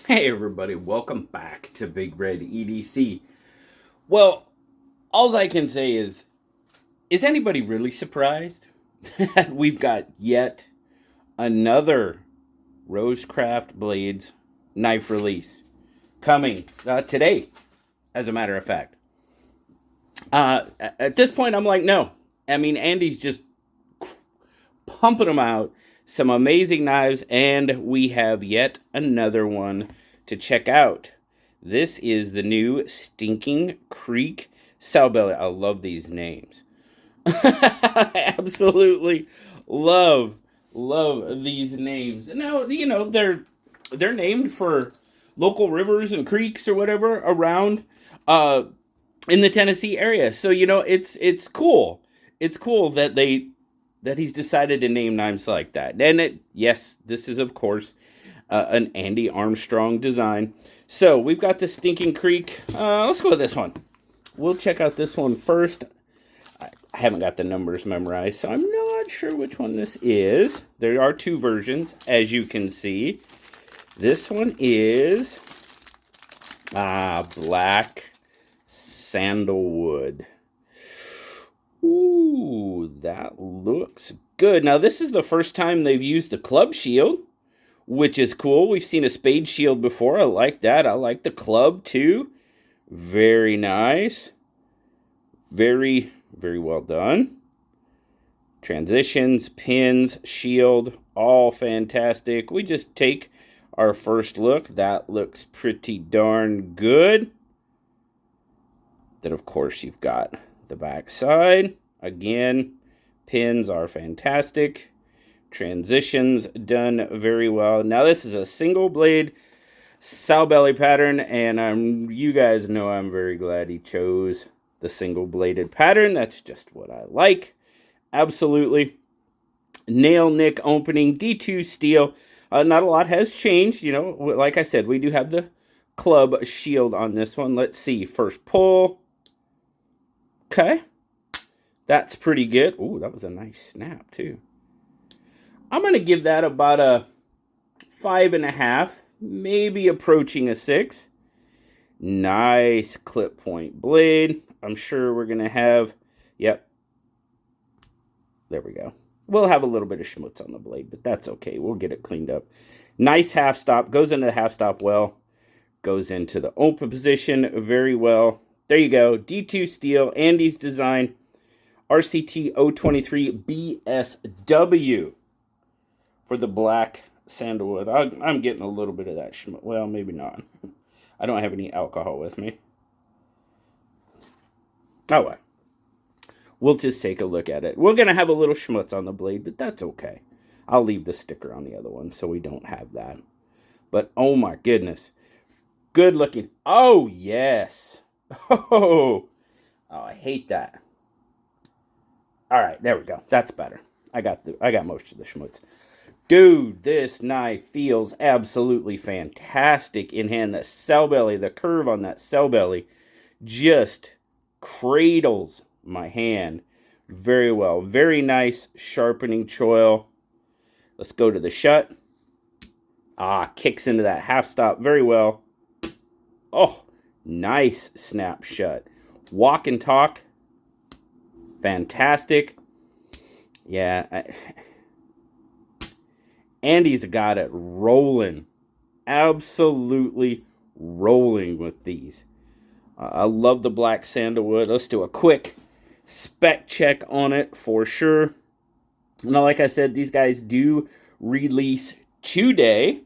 Hey everybody, welcome back to Big Red EDC. Well, all I can say is anybody really surprised that we've got yet another RoseCraft Blades knife release coming today, as a matter of fact? At this point, I'm like, no. I mean, Andy's just pumping them out. Some amazing knives, and we have yet another one to check out. This is the new Stinking Creek Sowbelly. I love these names. I absolutely love these names. Now, they're named for local rivers and creeks or whatever around in the Tennessee area. So, it's cool. It's cool that he's decided to name knives like that. And yes, this is of course an Andy Armstrong design. So we've got the Stinking Creek. Let's go with this one. We'll check out this one first. I haven't got the numbers memorized, so I'm not sure which one this is. There are two versions, as you can see. This one is black sandalwood. Ooh, that looks good. Now, this is the first time they've used the club shield, which is cool. We've seen a spade shield before. I like that. I like the club, too. Very nice. Very, very well done. Transitions, pins, shield, all fantastic. We just take our first look. That looks pretty darn good. Then, of course, you've got the back side. Again, pins are fantastic. Transitions done very well. Now, this is a single blade Sowbelly pattern, and you guys know I'm very glad he chose the single bladed pattern. That's just what I like. Absolutely. Nail nick opening, D2 steel. Not a lot has changed. Like I said, we do have the club shield on this one. Let's see. First pull. Okay. That's pretty good. Ooh, that was a nice snap, too. I'm going to give that about a 5.5, maybe approaching a 6. Nice clip point blade. I'm sure we're going to have, yep. There we go. We'll have a little bit of schmutz on the blade, but that's okay. We'll get it cleaned up. Nice half stop. Goes into the half stop well. Goes into the open position very well. There you go. D2 steel. Andy's design. RCT 023 BSW for the black sandalwood. I'm getting a little bit of that schmutz. Well, maybe not. I don't have any alcohol with me. Oh, well. We'll just take a look at it. We're going to have a little schmutz on the blade, but that's okay. I'll leave the sticker on the other one so we don't have that. But, oh my goodness. Good looking. Oh, yes. Oh, I hate that. All right, there we go. That's better. I got most of the schmutz. Dude, this knife feels absolutely fantastic in hand. The Sowbelly, the curve on that Sowbelly just cradles my hand very well. Very nice sharpening choil. Let's go to the shut. Kicks into that half stop very well. Oh, nice snap shut. Walk and talk. Fantastic. Yeah. Andy's got it rolling. Absolutely rolling with these. I love the black sandalwood. Let's do a quick spec check on it for sure. Now, like I said, these guys do release today.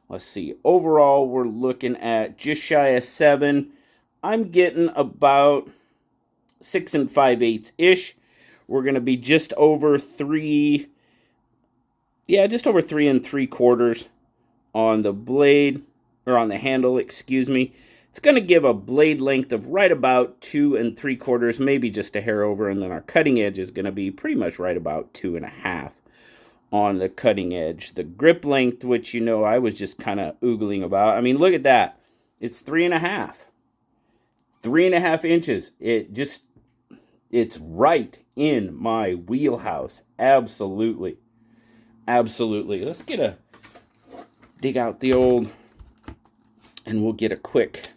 Let's see. Overall, we're looking at just shy of 7. I'm getting about 6 5/8-ish. We're going to be just over 3. Yeah, just over 3 3/4 on the blade, or on the handle, excuse me. It's going to give a blade length of right about 2 3/4, maybe just a hair over, and then our cutting edge is going to be pretty much right about 2.5 on the cutting edge. The grip length, which I was just kind of oogling about. I mean, look at that. It's 3.5. 3.5 inches. It's right in my wheelhouse. Absolutely. Absolutely. Let's dig out the old And we'll get a quick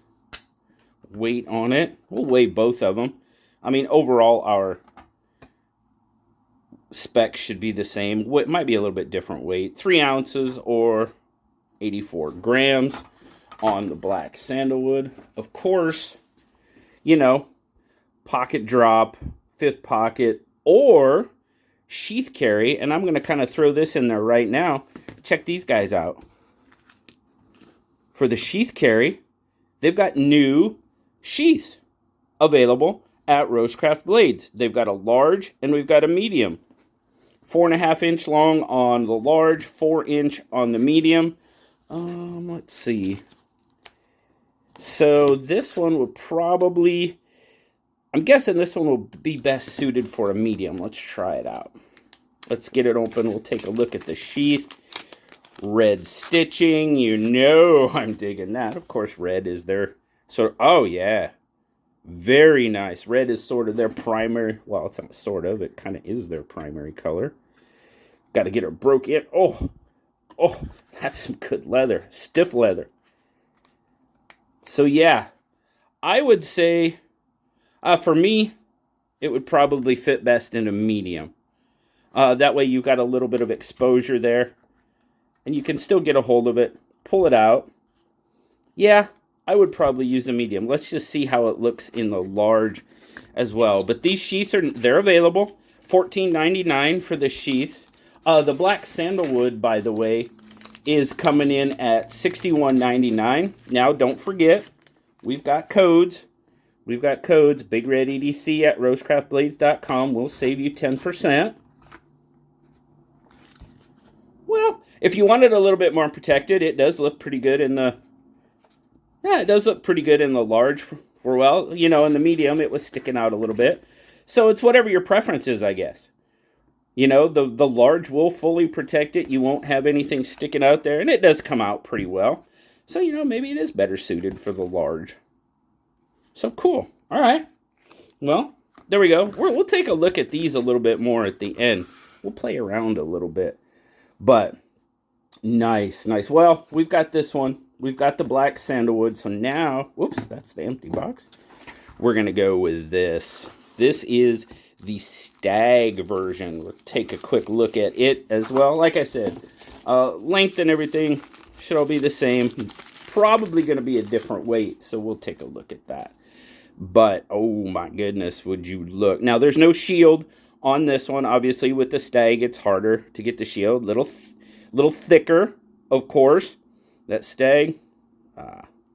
weight on it. We'll weigh both of them. I mean, overall, our specs should be the same. It might be a little bit different weight. 3 ounces or 84 grams on the black sandalwood. Of course, you know, pocket drop, 5th pocket, or sheath carry. And I'm going to kind of throw this in there right now. Check these guys out. For the sheath carry, they've got new sheaths available at RoseCraft Blades. They've got a large and we've got a medium. 4.5 inch long on the large, 4 inch on the medium. Let's see. So this one will probably, I'm guessing this one will be best suited for a medium. Let's try it out. Let's get it open. We'll take a look at the sheath. Red stitching, you know I'm digging that. Of course, red is their sort of, oh yeah, very nice. Red is sort of their primary, well, it's not sort of, it kind of is their primary color. Got to get her broke in. Oh, that's some good leather, stiff leather. So yeah, I would say, for me, it would probably fit best in a medium. That way you got a little bit of exposure there. And you can still get a hold of it, pull it out. Yeah, I would probably use the medium. Let's just see how it looks in the large as well. But these sheaths, they're available. $14.99 for the sheaths. The black sandalwood, by the way, is coming in at $61.99. Now, don't forget, we've got codes. We've got codes. BigRedEDC at RoseCraftBlades.com will save you 10%. Well, if you want it a little bit more protected, it does look pretty good in the... Yeah, it does look pretty good in the large. Well, you know, in the medium, it was sticking out a little bit. So it's whatever your preference is, I guess. You know, the large will fully protect it. You won't have anything sticking out there. And it does come out pretty well. So, you know, maybe it is better suited for the large. So, cool. All right. Well, there we go. We'll take a look at these a little bit more at the end. We'll play around a little bit. But... nice. Well, we've got this one. We've got the black sandalwood. So now, whoops, that's the empty box. We're going to go with this. This is the stag version. We'll take a quick look at it as well. Like I said, length and everything should all be the same. Probably going to be a different weight, so we'll take a look at that. But, oh my goodness, would you look. Now, there's no shield on this one. Obviously, with the stag, it's harder to get the shield. Little thicker, of course. That stag,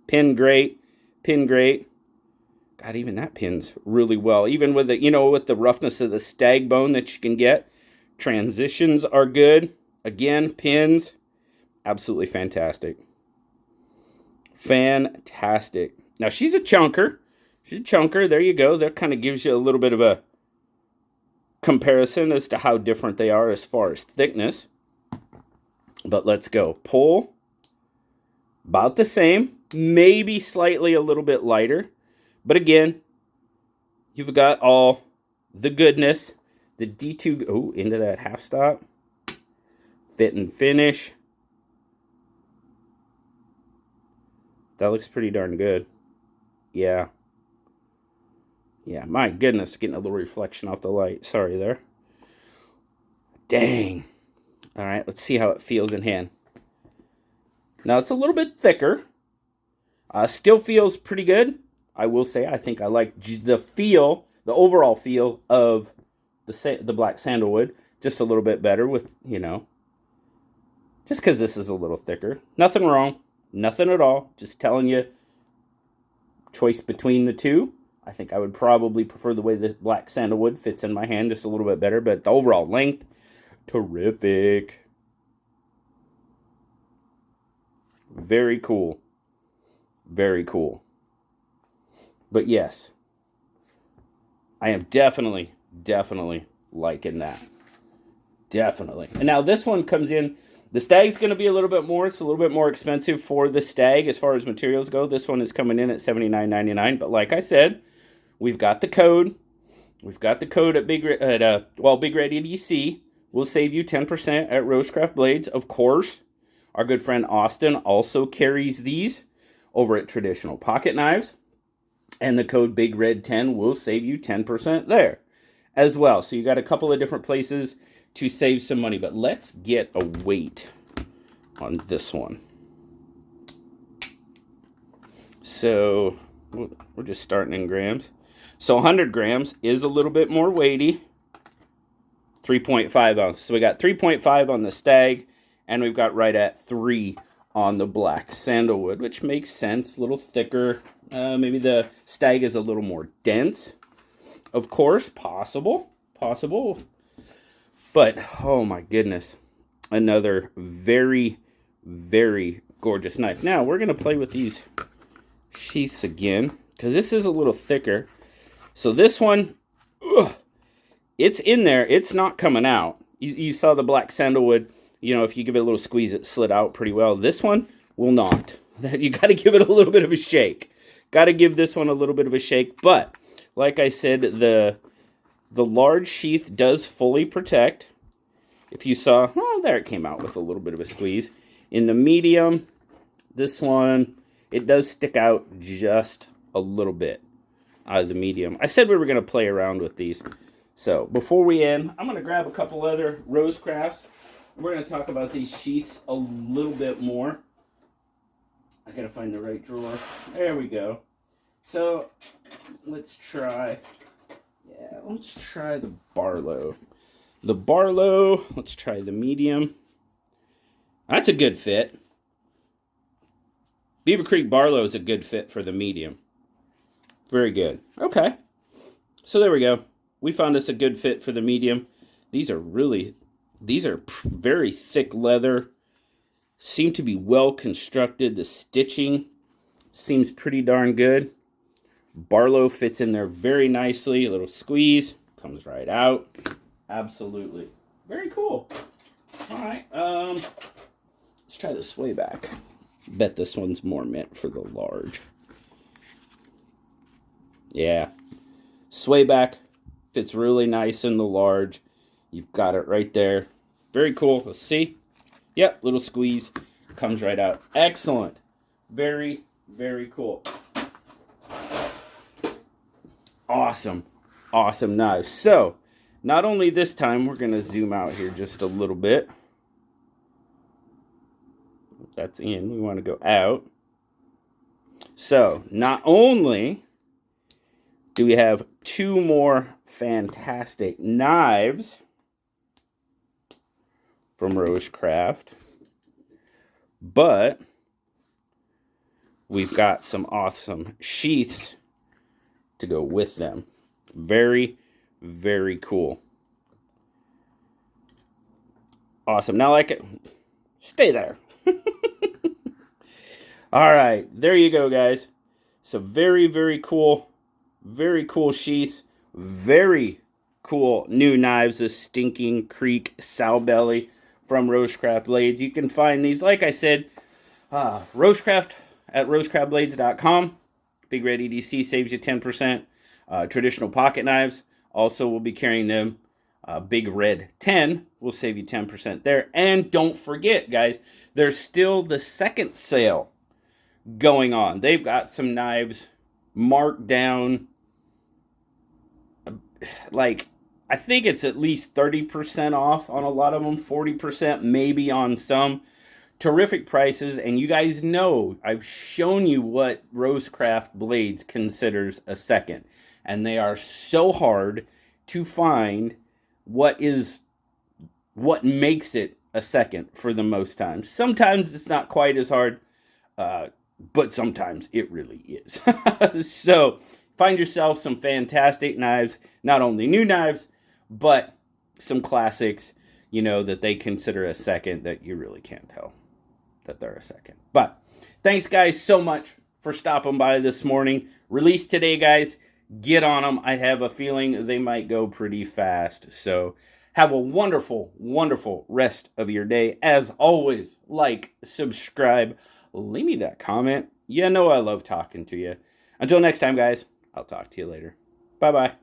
pin great. God, even that pins really well. Even with the, you know, with the roughness of the stag bone that you can get, transitions are good. Again, pins, absolutely fantastic. Fantastic. Now she's a chunker. There you go. That kind of gives you a little bit of a comparison as to how different they are as far as thickness. But let's go. Pull, about the same, maybe slightly a little bit lighter. But again, you've got all the goodness. The D2, oh, into that half stop. Fit and finish. That looks pretty darn good. Yeah. Yeah, my goodness, getting a little reflection off the light. Sorry there. Dang. All right, let's see how it feels in hand. Now, it's a little bit thicker. Still feels pretty good. I will say, I think I like the feel, the overall feel of the black sandalwood just a little bit better with, you know, just because this is a little thicker. Nothing wrong. Nothing at all. Just telling you, choice between the two. I think I would probably prefer the way the black sandalwood fits in my hand just a little bit better, but the overall length, terrific. Very cool. Very cool. But yes, I am definitely liking that. Definitely. And now this one comes in, the stag's going to be a little bit more. It's a little bit more expensive for the stag as far as materials go. This one is coming in at $79.99. But like I said, we've got the code. We've got the code at BigRedEDC. We'll save you 10% at RoseCraft Blades. Of course, our good friend Austin also carries these over at Traditiaonal Pocket Knives. And the code BigRed10 will save you 10% there as well. So you got a couple of different places to save some money. But let's get a weight on this one. So we're just starting in grams. So 100 grams is a little bit more weighty. 3.5 ounces. So we got 3.5 on the stag, and we've got right at 3 on the black sandalwood, which makes sense. A little thicker. Maybe the stag is a little more dense. Of course, possible. But, oh my goodness. Another very, very gorgeous knife. Now, we're going to play with these sheaths again, because this is a little thicker. So this one, it's in there. It's not coming out. You saw the black sandalwood. You know, if you give it a little squeeze, it slid out pretty well. This one will not. You got to give it a little bit of a shake. Got to give this one a little bit of a shake. But, like I said, the large sheath does fully protect. If you saw, well, there it came out with a little bit of a squeeze. In the medium, this one, it does stick out just a little bit out of the medium. I said we were going to play around with these. So, before we end, I'm going to grab a couple other RoseCrafts. We're going to talk about these sheaths a little bit more. I got to find the right drawer. There we go. So, let's try the Barlow. The Barlow, let's try the medium. That's a good fit. Beaver Creek Barlow is a good fit for the medium. Very good. Okay. So there we go. We found us a good fit for the medium. These are very thick leather. Seem to be well constructed. The stitching seems pretty darn good. Barlow fits in there very nicely. A little squeeze. Comes right out. Absolutely. Very cool. All right. Let's try the sway back. Bet this one's more meant for the large. Yeah. Sway back fits really nice in the large. You've got it right there. Very cool. Let's see. Yep, little squeeze. Comes right out. Excellent. Very, very cool. Awesome. Awesome knives. So, not only this time, we're going to zoom out here just a little bit. That's in. We want to go out. So, not only do we have 2 more fantastic knives from RoseCraft, but we've got some awesome sheaths to go with them. Very, very cool. Awesome. Now, stay there. All right, there you go, guys. So very, very cool sheaths. Very cool new knives. The Stinking Creek Sowbelly from RoseCraft Blades. You can find these, like I said, RoseCraft at RoseCraftBlades.com. BigRedEDC saves you 10%. Traditiaonal Pocket Knives also will be carrying them. BigRed10 will save you 10% there. And don't forget, guys, there's still the second sale going on. They've got some knives marked down. I think it's at least 30% off on a lot of them, 40% maybe on some. Terrific prices, and you guys know I've shown you what RoseCraft Blades considers a second, and they are so hard to find what makes it a second for the most times. Sometimes it's not quite as hard, but sometimes it really is. So find yourself some fantastic knives, not only new knives, but some classics, that they consider a second that you really can't tell that they're a second. But thanks, guys, so much for stopping by this morning. Release today, guys. Get on them. I have a feeling they might go pretty fast. So have a wonderful, wonderful rest of your day. As always, like, subscribe, leave me that comment. You know I love talking to you. Until next time, guys, I'll talk to you later. Bye-bye.